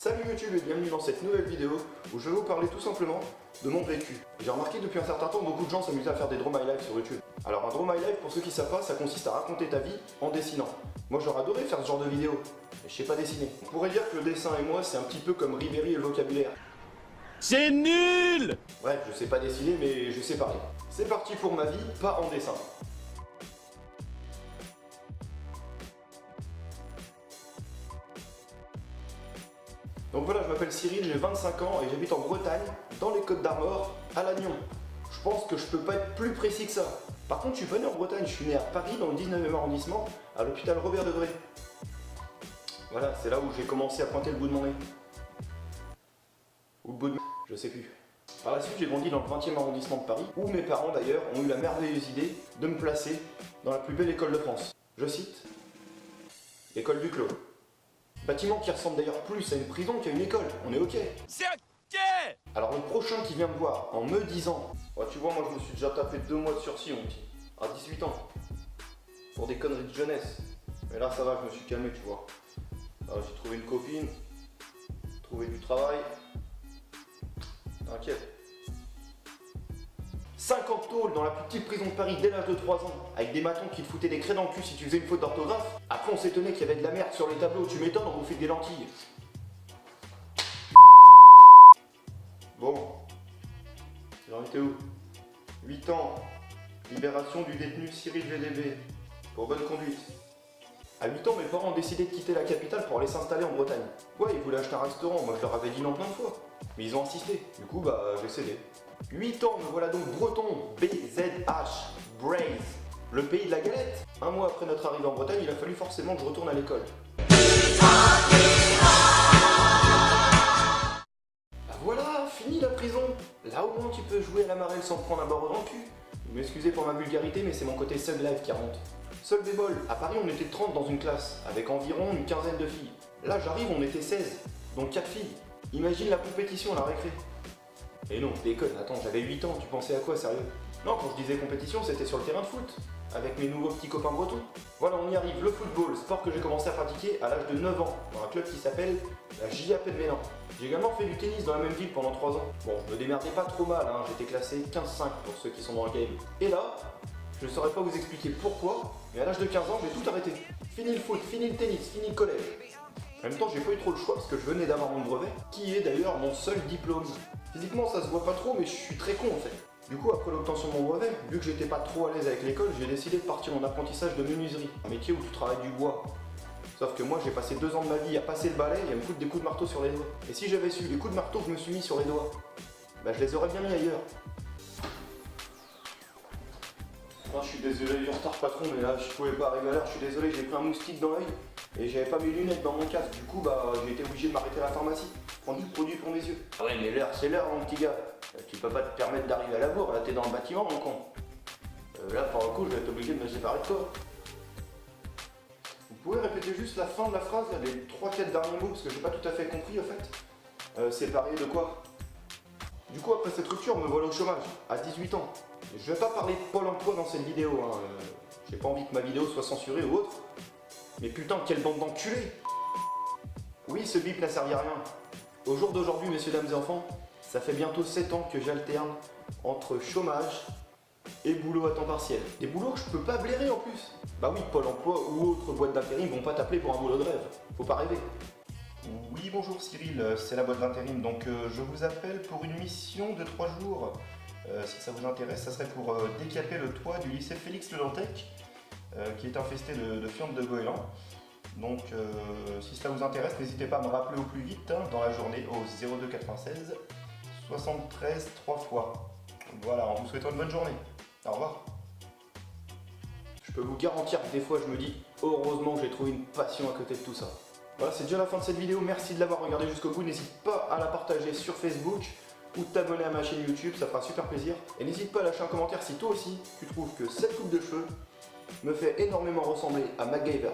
Salut YouTube et bienvenue dans cette nouvelle vidéo où je vais vous parler tout simplement de mon vécu. J'ai remarqué depuis un certain temps beaucoup de gens s'amusaient à faire des Draw My Life sur YouTube. Alors un Draw My Life, pour ceux qui ne savent pas, ça consiste à raconter ta vie en dessinant. Moi j'aurais adoré faire ce genre de vidéo, mais je sais pas dessiner. On pourrait dire que le dessin et moi c'est un petit peu comme Ribéry et le vocabulaire. C'est nul! Bref, je sais pas dessiner mais je sais parler. C'est parti pour ma vie, pas en dessin. Donc voilà, je m'appelle Cyril, j'ai 25 ans et j'habite en Bretagne, dans les Côtes d'Armor, à Lannion. Je pense que je peux pas être plus précis que ça. Par contre, je suis pas né en Bretagne, je suis né à Paris, dans le 19e arrondissement, à l'hôpital Robert Degré. Voilà, c'est là où j'ai commencé à pointer le bout de mon nez. Ou le bout de... je sais plus. Par la suite, j'ai grandi dans le 20e arrondissement de Paris, où mes parents d'ailleurs ont eu la merveilleuse idée de me placer dans la plus belle école de France. Je cite, l'école du Clos. Bâtiment qui ressemble d'ailleurs plus à une prison qu'à une école, on est ok. C'est ok! Alors le prochain qui vient me voir en me disant oh, tu vois, moi je me suis déjà tapé 2 mois de sursis, mon petit, à 18 ans, pour des conneries de jeunesse. Mais là ça va, je me suis calmé, tu vois. J'ai trouvé une copine, trouvé du travail. T'inquiète. 50 tôles dans la plus petite prison de Paris dès l'âge de 3 ans, avec des matons qui te foutaient des craies dans le cul si tu faisais une faute d'orthographe. Après on s'étonnait qu'il y avait de la merde sur les tableaux, tu m'étonnes, on bouffait des lentilles. Bon, j'en étais où? 8 ans, libération du détenu Cyril VDB, pour bonne conduite. À 8 ans, mes parents ont décidé de quitter la capitale pour aller s'installer en Bretagne. Ouais, ils voulaient acheter un restaurant, moi je leur avais dit non plein de fois. Mais ils ont insisté, du coup j'ai cédé. 8 ans, me voilà donc breton, BZH, Braise, le pays de la galette. Un mois après notre arrivée en Bretagne, il a fallu forcément que je retourne à l'école. Bah voilà, fini la prison. Là au moins tu peux jouer à la marelle sans prendre un barreau dans le cul. Vous m'excusez pour ma vulgarité, mais c'est mon côté Sub Live qui remonte. Seul bémol, à Paris on était 30 dans une classe, avec environ une quinzaine de filles. Là j'arrive, on était 16, donc 4 filles. Imagine la compétition à la récré. Et non, je déconne, attends, j'avais 8 ans, tu pensais à quoi, sérieux? Non, quand je disais compétition, c'était sur le terrain de foot, avec mes nouveaux petits copains bretons. Voilà, on y arrive, le football, sport que j'ai commencé à pratiquer à l'âge de 9 ans, dans un club qui s'appelle la JAP de Mélan. J'ai également fait du tennis dans la même ville pendant 3 ans. Bon, je me démerdais pas trop mal, hein, j'étais classé 15-5 pour ceux qui sont dans le game. Et là, je ne saurais pas vous expliquer pourquoi, mais à l'âge de 15 ans, j'ai tout arrêté. Fini le foot, fini le tennis, fini le collège. En même temps, j'ai pas eu trop le choix parce que je venais d'avoir mon brevet, qui est d'ailleurs mon seul diplôme. Physiquement, ça se voit pas trop, mais je suis très con en fait. Du coup, après l'obtention de mon brevet, vu que j'étais pas trop à l'aise avec l'école, j'ai décidé de partir en apprentissage de menuiserie, un métier où tu travailles du bois. Sauf que moi, j'ai passé 2 ans de ma vie à passer le balai et à me foutre des coups de marteau sur les doigts. Et si j'avais su les coups de marteau que je me suis mis sur les doigts, bah je les aurais bien mis ailleurs. Je suis désolé du retard patron, mais là je pouvais pas arriver à l'heure, je suis désolé, j'ai pris un moustique dans l'œil et j'avais pas mes lunettes dans mon casque, du coup j'ai été obligé de m'arrêter à la pharmacie, prendre du produit pour mes yeux. Ah ouais mais l'heure c'est l'heure mon petit gars, tu peux pas te permettre d'arriver à la bourre, là t'es dans le bâtiment mon con. Là pour le coup je vais être obligé de me séparer de toi. Vous pouvez répéter juste la fin de la phrase, là, les 3-4 derniers mots, parce que j'ai pas tout à fait compris en fait. Séparé de quoi? Du coup après cette rupture me voilà au chômage, à 18 ans. Je vais pas parler de Pôle emploi dans cette vidéo, hein. J'ai pas envie que ma vidéo soit censurée ou autre. Mais putain, quelle bande d'enculés! Oui, ce bip n'a servi à rien. Au jour d'aujourd'hui, messieurs, dames et enfants, ça fait bientôt 7 ans que j'alterne entre chômage et boulot à temps partiel. Des boulots que je peux pas blairer en plus. Bah oui, Pôle emploi ou autre boîte d'intérim vont pas t'appeler pour un boulot de rêve. Faut pas rêver. Oui, bonjour Cyril, c'est la boîte d'intérim, donc je vous appelle pour une mission de 3 jours. Si ça vous intéresse, ça serait pour décaper le toit du lycée Félix Le Dantec, qui est infesté de fientes de goéland. Donc si cela vous intéresse, n'hésitez pas à me rappeler au plus vite hein, dans la journée au 02 96 73 3 fois. Voilà, en vous souhaitant une bonne journée. Au revoir. Je peux vous garantir que des fois je me dis, heureusement que j'ai trouvé une passion à côté de tout ça. Voilà, c'est déjà la fin de cette vidéo, merci de l'avoir regardée jusqu'au bout, n'hésite pas à la partager sur Facebook ou t'abonner à ma chaîne YouTube, ça fera super plaisir. Et n'hésite pas à lâcher un commentaire si toi aussi tu trouves que cette coupe de cheveux me fait énormément ressembler à MacGyver.